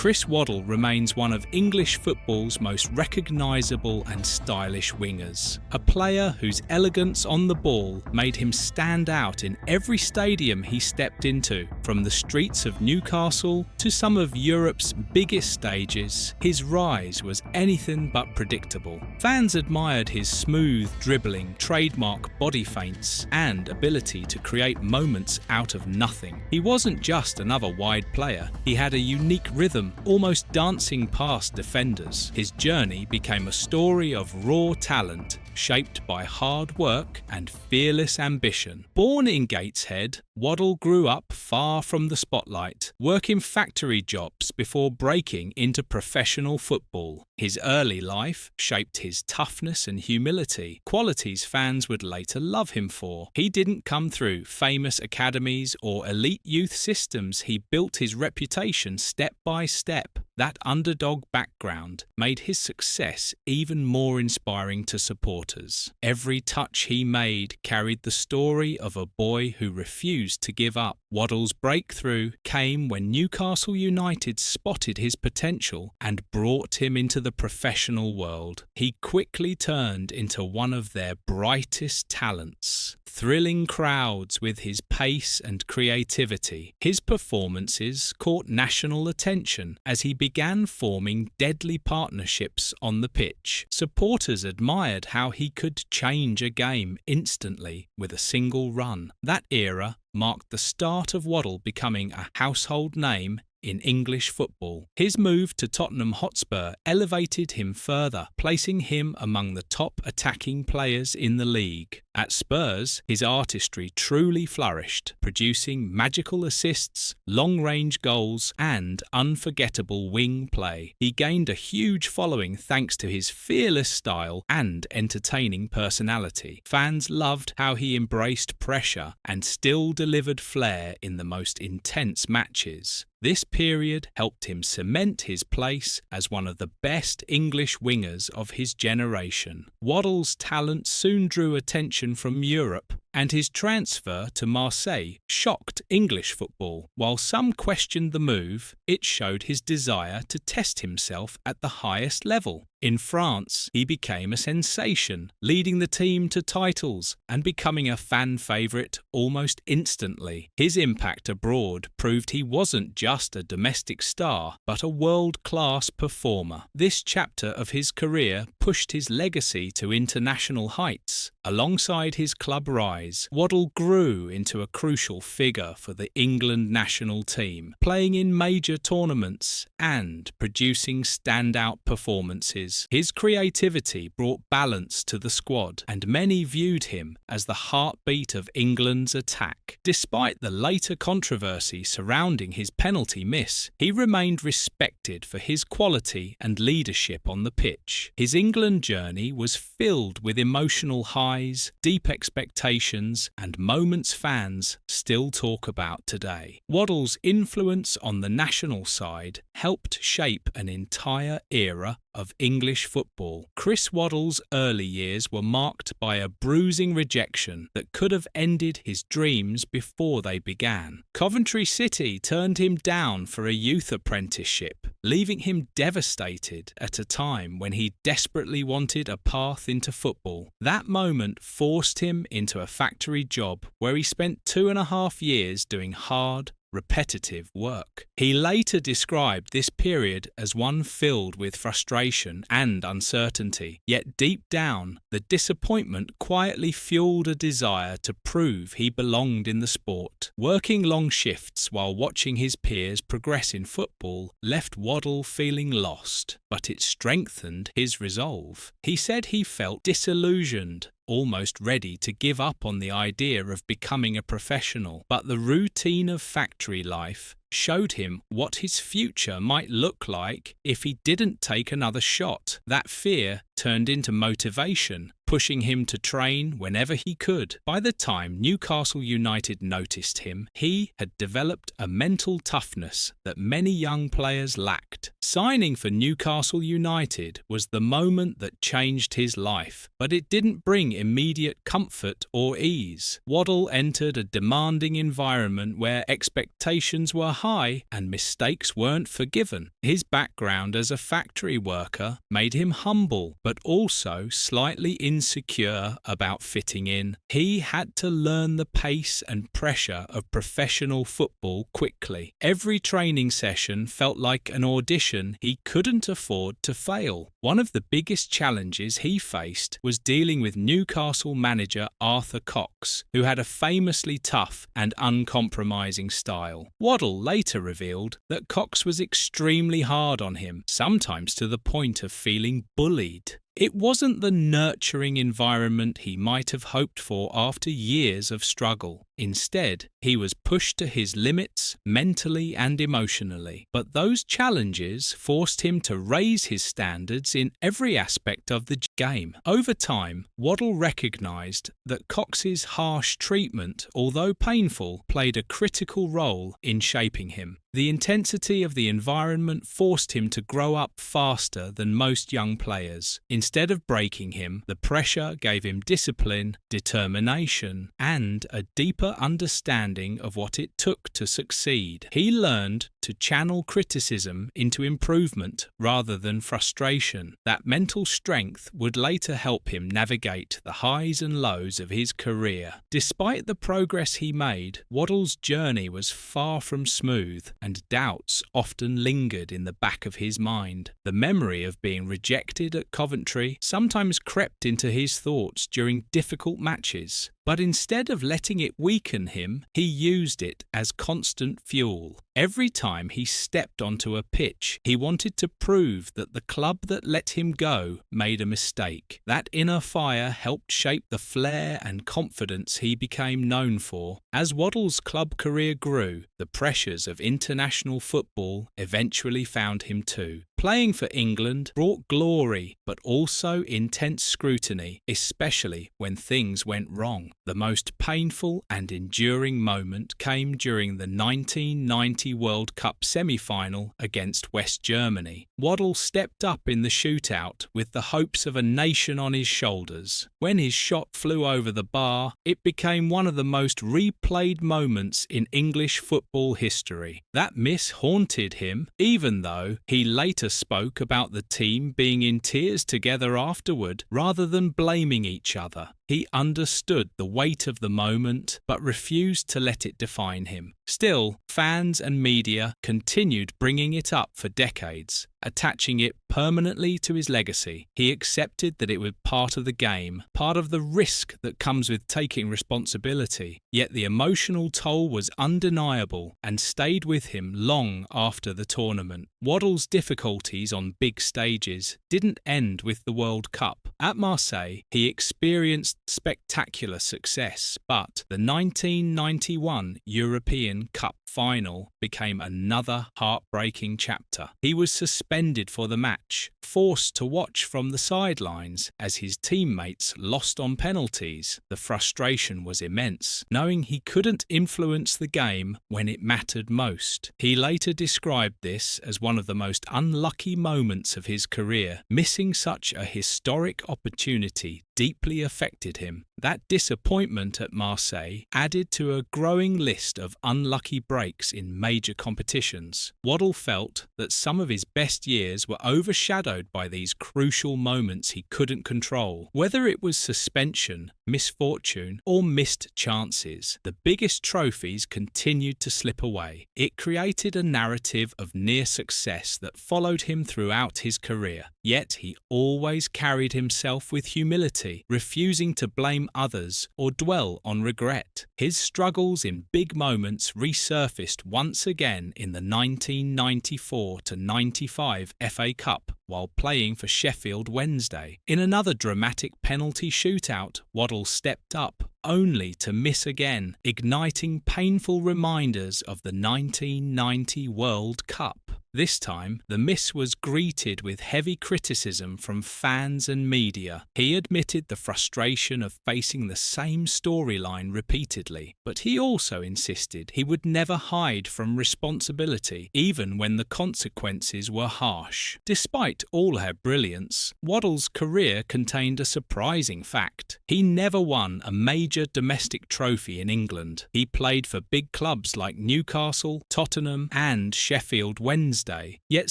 Chris Waddle remains one of English football's most recognisable and stylish wingers. A player whose elegance on the ball made him stand out in every stadium he stepped into, from the streets of Newcastle to some of Europe's biggest stages. His rise was anything but predictable. Fans admired his smooth dribbling, trademark body feints, and ability to create moments out of nothing. He wasn't just another wide player, he had a unique rhythm, almost dancing past defenders. His journey became a story of raw talent, shaped by hard work and fearless ambition. Born in Gateshead, Waddle grew up far from the spotlight, working factory jobs before breaking into professional football. His early life shaped his toughness and humility, qualities fans would later love him for. He didn't come through famous academies or elite youth systems. He built his reputation step by step. That underdog background made his success even more inspiring to supporters. Every touch he made carried the story of a boy who refused to give up. Waddle's breakthrough came when Newcastle United spotted his potential and brought him into the professional world. He quickly turned into one of their brightest talents, thrilling crowds with his pace and creativity. His performances caught national attention as he began forming deadly partnerships on the pitch. Supporters admired how he could change a game instantly with a single run. That era marked the start of Waddle becoming a household name in English football. His move to Tottenham Hotspur elevated him further, placing him among the top attacking players in the league. At Spurs, his artistry truly flourished, producing magical assists, long-range goals, and unforgettable wing play. He gained a huge following thanks to his fearless style and entertaining personality. Fans loved how he embraced pressure and still delivered flair in the most intense matches. This period helped him cement his place as one of the best English wingers of his generation. Waddle's talent soon drew attention from Europe, and his transfer to Marseille shocked English football. While some questioned the move, it showed his desire to test himself at the highest level. In France, he became a sensation, leading the team to titles and becoming a fan favourite almost instantly. His impact abroad proved he wasn't just a domestic star, but a world-class performer. This chapter of his career pushed his legacy to international heights. Alongside his club rise, Waddle grew into a crucial figure for the England national team, playing in major tournaments and producing standout performances. His creativity brought balance to the squad, and many viewed him as the heartbeat of England's attack. Despite the later controversy surrounding his penalty miss, he remained respected for his quality and leadership on the pitch. His England journey was filled with emotional highs, deep expectations, and moments fans still talk about today. Waddle's influence on the national side helped shape an entire era of English football. Chris Waddle's early years were marked by a bruising rejection that could have ended his dreams before they began. Coventry City turned him down for a youth apprenticeship, leaving him devastated at a time when he desperately wanted a path into football. That moment forced him into a factory job where he spent 2.5 years doing hard, repetitive work. He later described this period as one filled with frustration and uncertainty, yet deep down, the disappointment quietly fueled a desire to prove he belonged in the sport. Working long shifts while watching his peers progress in football left Waddle feeling lost, but it strengthened his resolve. He said he felt disillusioned, almost ready to give up on the idea of becoming a professional, but the routine of factory life showed him what his future might look like if he didn't take another shot. That fear turned into motivation, pushing him to train whenever he could. By the time Newcastle United noticed him, he had developed a mental toughness that many young players lacked. Signing for Newcastle United was the moment that changed his life, but it didn't bring immediate comfort or ease. Waddle entered a demanding environment where expectations were high and mistakes weren't forgiven. His background as a factory worker made him humble, but also slightly insecure about fitting in. He had to learn the pace and pressure of professional football quickly. Every training session felt like an audition he couldn't afford to fail. One of the biggest challenges he faced was dealing with Newcastle manager Arthur Cox, who had a famously tough and uncompromising style. Waddle later revealed that Cox was extremely hard on him, sometimes to the point of feeling bullied. It wasn't the nurturing environment he might have hoped for after years of struggle. Instead, he was pushed to his limits mentally and emotionally. But those challenges forced him to raise his standards in every aspect of the game. Over time, Waddle recognised that Cox's harsh treatment, although painful, played a critical role in shaping him. The intensity of the environment forced him to grow up faster than most young players. Instead of breaking him, the pressure gave him discipline, determination, and a deeper understanding of what it took to succeed. He learned to channel criticism into improvement rather than frustration. That mental strength would later help him navigate the highs and lows of his career. Despite the progress he made, Waddle's journey was far from smooth, and doubts often lingered in the back of his mind. The memory of being rejected at Coventry sometimes crept into his thoughts during difficult matches. But instead of letting it weaken him, he used it as constant fuel. Every time he stepped onto a pitch, he wanted to prove that the club that let him go made a mistake. That inner fire helped shape the flair and confidence he became known for. As Waddle's club career grew, the pressures of international football eventually found him too. Playing for England brought glory, but also intense scrutiny, especially when things went wrong. The most painful and enduring moment came during the 1990 World Cup semi-final against West Germany. Waddle stepped up in the shootout with the hopes of a nation on his shoulders. When his shot flew over the bar, it became one of the most replayed moments in English football history. That miss haunted him, even though he later spoke about the team being in tears together afterward rather than blaming each other. He understood the weight of the moment, but refused to let it define him. Still, fans and media continued bringing it up for decades, attaching it permanently to his legacy. He accepted that it was part of the game, part of the risk that comes with taking responsibility. Yet the emotional toll was undeniable and stayed with him long after the tournament. Waddle's difficulties on big stages didn't end with the World Cup. At Marseille, he experienced spectacular success, but the 1991 European Cup final became another heartbreaking chapter. He was suspended for the match, forced to watch from the sidelines as his teammates lost on penalties. The frustration was immense, knowing he couldn't influence the game when it mattered most. He later described this as one of the most unlucky moments of his career. Missing such a historic opportunity deeply affected him. That disappointment at Marseille added to a growing list of unlucky breaks in major competitions. Waddle felt that some of his best years were overshadowed by these crucial moments he couldn't control. Whether it was suspension, misfortune, or missed chances, the biggest trophies continued to slip away. It created a narrative of near success that followed him throughout his career. Yet he always carried himself with humility, refusing to blame others or dwell on regret. His struggles in big moments resurfaced once again in the 1994-95 FA Cup while playing for Sheffield Wednesday. In another dramatic penalty shootout, Waddle stepped up, only to miss again, igniting painful reminders of the 1990 World Cup. This time, the miss was greeted with heavy criticism from fans and media. He admitted the frustration of facing the same storyline repeatedly, but he also insisted he would never hide from responsibility, even when the consequences were harsh. Despite all her brilliance, Waddle's career contained a surprising fact. He never won a major domestic trophy in England. He played for big clubs like Newcastle, Tottenham, and Sheffield Wednesday, yet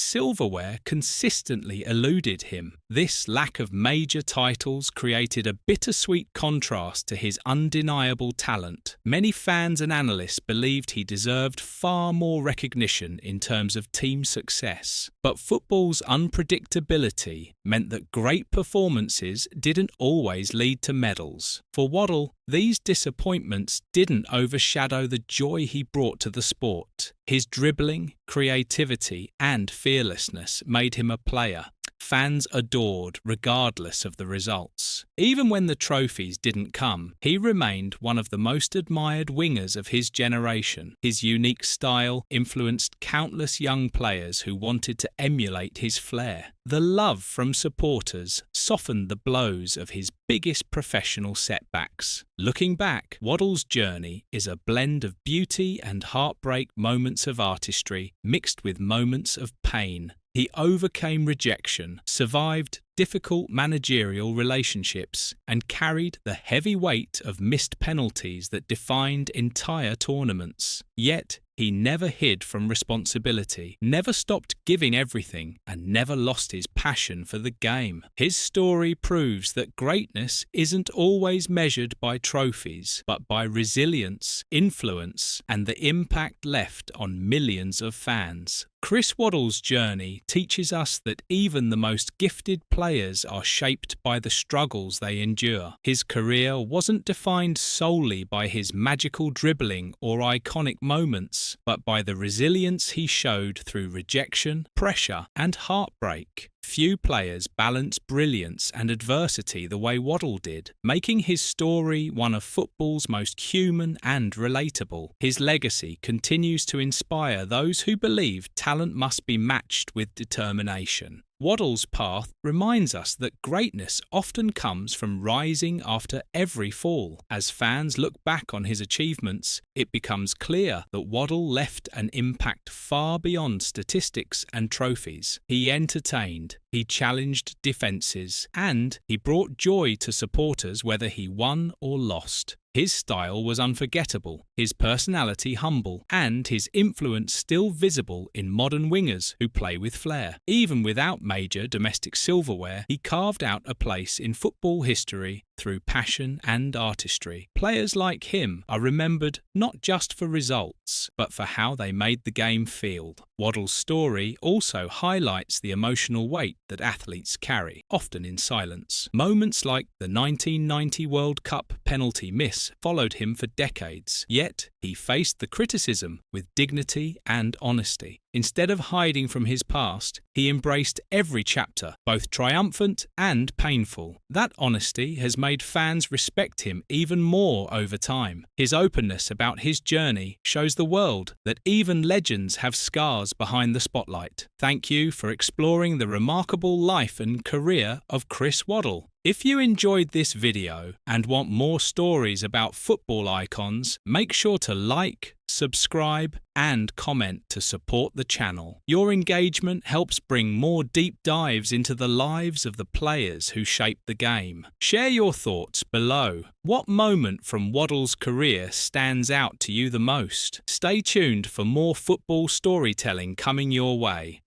silverware consistently eluded him. This lack of major titles created a bittersweet contrast to his undeniable talent. Many fans and analysts believed he deserved far more recognition in terms of team success. But football's unpredictability meant that great performances didn't always lead to medals. For Waddle, these disappointments didn't overshadow the joy he brought to the sport. His dribbling, creativity, and fearlessness made him a player fans adored regardless of the results. Even when the trophies didn't come, he remained one of the most admired wingers of his generation. His unique style influenced countless young players who wanted to emulate his flair. The love from supporters softened the blows of his biggest professional setbacks. Looking back, Waddle's journey is a blend of beauty and heartbreak, moments of artistry mixed with moments of pain. He overcame rejection, survived difficult managerial relationships, and carried the heavy weight of missed penalties that defined entire tournaments. Yet, he never hid from responsibility, never stopped giving everything, and never lost his passion for the game. His story proves that greatness isn't always measured by trophies, but by resilience, influence, and the impact left on millions of fans. Chris Waddle's journey teaches us that even the most gifted players are shaped by the struggles they endure. His career wasn't defined solely by his magical dribbling or iconic moments, but by the resilience he showed through rejection, pressure, and heartbreak. Few players balance brilliance and adversity the way Waddle did, making his story one of football's most human and relatable. His legacy continues to inspire those who believe talent must be matched with determination. Waddle's path reminds us that greatness often comes from rising after every fall. As fans look back on his achievements, it becomes clear that Waddle left an impact far beyond statistics and trophies. He entertained, he challenged defences, and he brought joy to supporters whether he won or lost. His style was unforgettable, his personality humble, and his influence still visible in modern wingers who play with flair. Even without major domestic silverware, he carved out a place in football history through passion and artistry. Players like him are remembered not just for results, but for how they made the game feel. Waddle's story also highlights the emotional weight that athletes carry, often in silence. Moments like the 1990 World Cup penalty miss followed him for decades, yet he faced the criticism with dignity and honesty. Instead of hiding from his past, he embraced every chapter, both triumphant and painful. That honesty has made fans respect him even more over time. His openness about his journey shows the world that even legends have scars behind the spotlight. Thank you for exploring the remarkable life and career of Chris Waddle. If you enjoyed this video and want more stories about football icons, make sure to like, subscribe, and comment to support the channel. Your engagement helps bring more deep dives into the lives of the players who shape the game. Share your thoughts below. What moment from Waddle's career stands out to you the most? Stay tuned for more football storytelling coming your way.